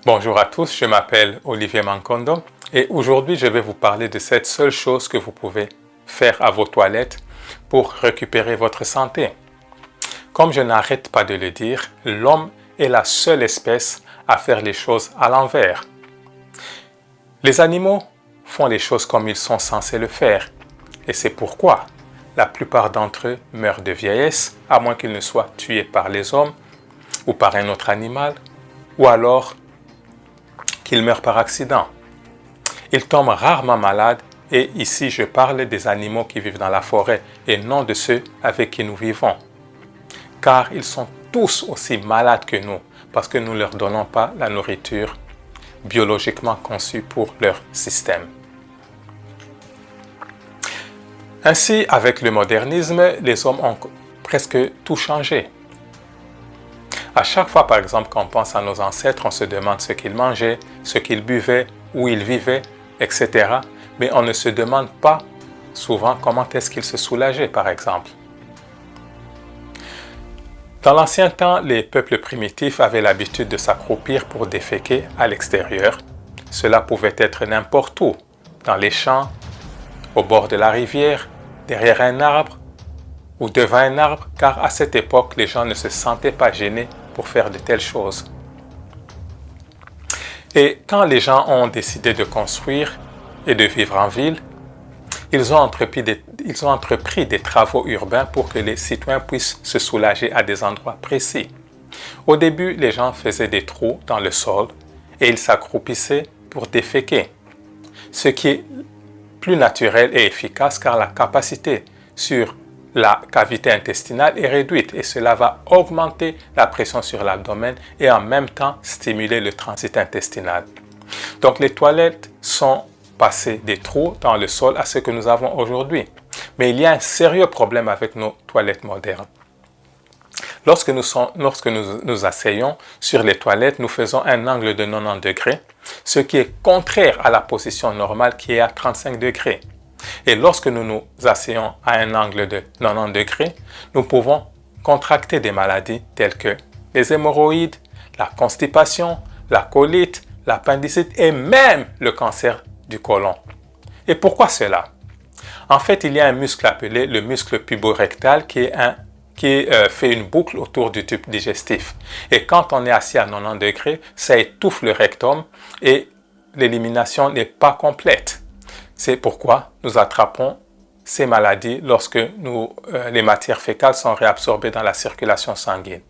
Bonjour à tous, je m'appelle Olivier Mankondo et aujourd'hui je vais vous parler de cette seule chose que vous pouvez faire à vos toilettes pour récupérer votre santé. Comme je n'arrête pas de le dire, l'homme est la seule espèce à faire les choses à l'envers. Les animaux font les choses comme ils sont censés le faire et c'est pourquoi la plupart d'entre eux meurent de vieillesse à moins qu'ils ne soient tués par les hommes ou par un autre animal ou alors qu'ils meurent par accident. Ils tombent rarement malades et ici je parle des animaux qui vivent dans la forêt et non de ceux avec qui nous vivons. Car ils sont tous aussi malades que nous parce que nous ne leur donnons pas la nourriture biologiquement conçue pour leur système. Ainsi, avec le modernisme, les hommes ont presque tout changé. À chaque fois, par exemple, qu'on pense à nos ancêtres, on se demande ce qu'ils mangeaient, ce qu'ils buvaient, où ils vivaient, etc. Mais on ne se demande pas souvent comment est-ce qu'ils se soulageaient, par exemple. Dans l'ancien temps, les peuples primitifs avaient l'habitude de s'accroupir pour déféquer à l'extérieur. Cela pouvait être n'importe où, dans les champs, au bord de la rivière, derrière un arbre ou devant un arbre, car à cette époque, les gens ne se sentaient pas gênés pour faire de telles choses. Et quand les gens ont décidé de construire et de vivre en ville, ils ont entrepris des travaux urbains pour que les citoyens puissent se soulager à des endroits précis. Au début, les gens faisaient des trous dans le sol et ils s'accroupissaient pour déféquer, ce qui est plus naturel et efficace car la capacité sur la cavité intestinale est réduite et cela va augmenter la pression sur l'abdomen et en même temps stimuler le transit intestinal. Donc les toilettes sont passées des trous dans le sol à ce que nous avons aujourd'hui. Mais il y a un sérieux problème avec nos toilettes modernes. Lorsque nous asseyons sur les toilettes, nous faisons un angle de 90 degrés, ce qui est contraire à la position normale qui est à 35 degrés. Et lorsque nous nous asseyons à un angle de 90 degrés, nous pouvons contracter des maladies telles que les hémorroïdes, la constipation, la colite, l'appendicite et même le cancer du côlon. Et pourquoi cela? En fait, il y a un muscle appelé le muscle puborectal qui fait une boucle autour du tube digestif. Et quand on est assis à 90 degrés, ça étouffe le rectum et l'élimination n'est pas complète. C'est pourquoi nous attrapons ces maladies lorsque les matières fécales sont réabsorbées dans la circulation sanguine.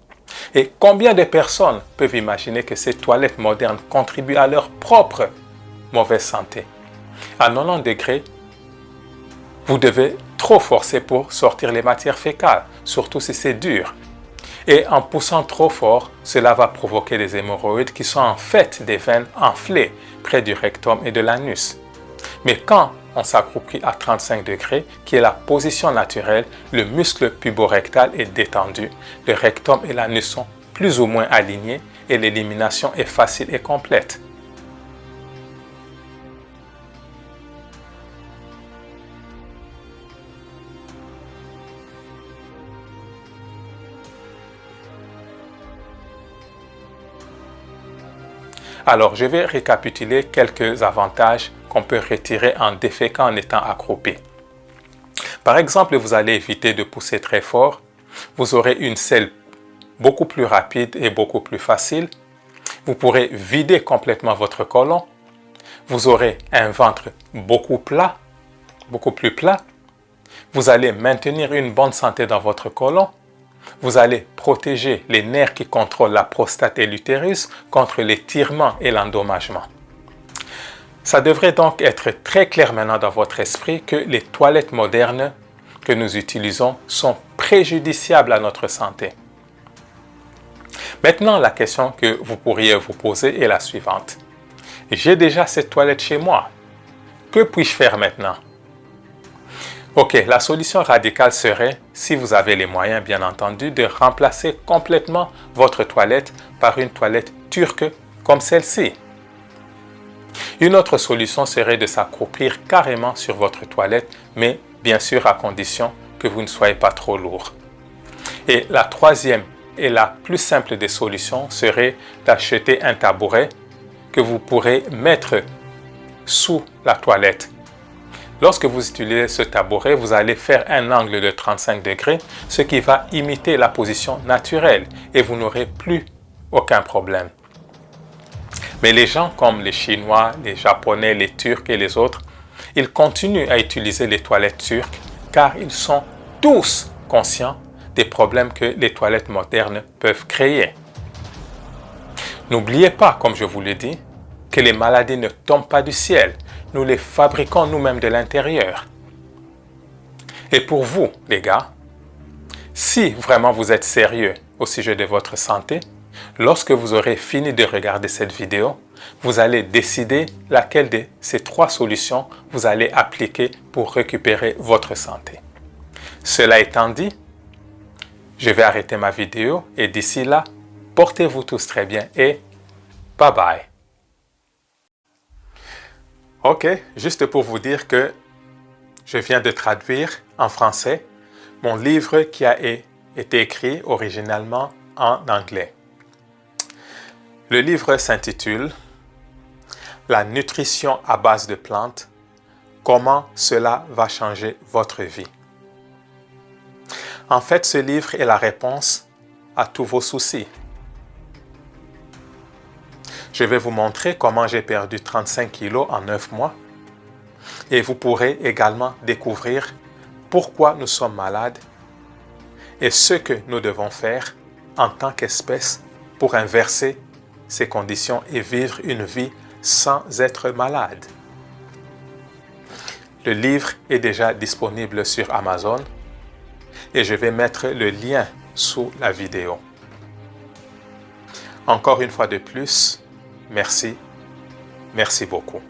Et combien de personnes peuvent imaginer que ces toilettes modernes contribuent à leur propre mauvaise santé? À 90 degrés, vous devez trop forcer pour sortir les matières fécales, surtout si c'est dur. Et en poussant trop fort, cela va provoquer des hémorroïdes qui sont en fait des veines enflées près du rectum et de l'anus. Mais quand on s'accroupit à 35 degrés, qui est la position naturelle, le muscle puborectal est détendu, le rectum et l'anus sont plus ou moins alignés et l'élimination est facile et complète. Alors, je vais récapituler quelques avantages qu'on peut retirer en déféquant en étant accroupi. Par exemple, vous allez éviter de pousser très fort. Vous aurez une selle beaucoup plus rapide et beaucoup plus facile. Vous pourrez vider complètement votre côlon. Vous aurez un ventre beaucoup plus plat. Vous allez maintenir une bonne santé dans votre côlon. Vous allez protéger les nerfs qui contrôlent la prostate et l'utérus contre l'étirement et l'endommagement. Ça devrait donc être très clair maintenant dans votre esprit que les toilettes modernes que nous utilisons sont préjudiciables à notre santé. Maintenant, la question que vous pourriez vous poser est la suivante. J'ai déjà cette toilette chez moi. Que puis-je faire maintenant? Ok, la solution radicale serait, si vous avez les moyens bien entendu, de remplacer complètement votre toilette par une toilette turque comme celle-ci. Une autre solution serait de s'accroupir carrément sur votre toilette, mais bien sûr à condition que vous ne soyez pas trop lourd. Et la troisième et la plus simple des solutions serait d'acheter un tabouret que vous pourrez mettre sous la toilette. Lorsque vous utilisez ce tabouret, vous allez faire un angle de 35 degrés, ce qui va imiter la position naturelle et vous n'aurez plus aucun problème. Mais les gens comme les Chinois, les Japonais, les Turcs et les autres, ils continuent à utiliser les toilettes turques car ils sont tous conscients des problèmes que les toilettes modernes peuvent créer. N'oubliez pas, comme je vous l'ai dit, que les maladies ne tombent pas du ciel. Nous les fabriquons nous-mêmes de l'intérieur. Et pour vous, les gars, si vraiment vous êtes sérieux au sujet de votre santé, lorsque vous aurez fini de regarder cette vidéo, vous allez décider laquelle de ces 3 solutions vous allez appliquer pour récupérer votre santé. Cela étant dit, je vais arrêter ma vidéo et d'ici là, portez-vous tous très bien et bye bye. Ok, juste pour vous dire que je viens de traduire en français mon livre qui a été écrit originalement en anglais. Le livre s'intitule « La nutrition à base de plantes, comment cela va changer votre vie ». En fait, ce livre est la réponse à tous vos soucis. Je vais vous montrer comment j'ai perdu 35 kilos en 9 mois et vous pourrez également découvrir pourquoi nous sommes malades et ce que nous devons faire en tant qu'espèce pour inverser ces conditions et vivre une vie sans être malade. Le livre est déjà disponible sur Amazon et je vais mettre le lien sous la vidéo. Encore une fois de plus, merci beaucoup.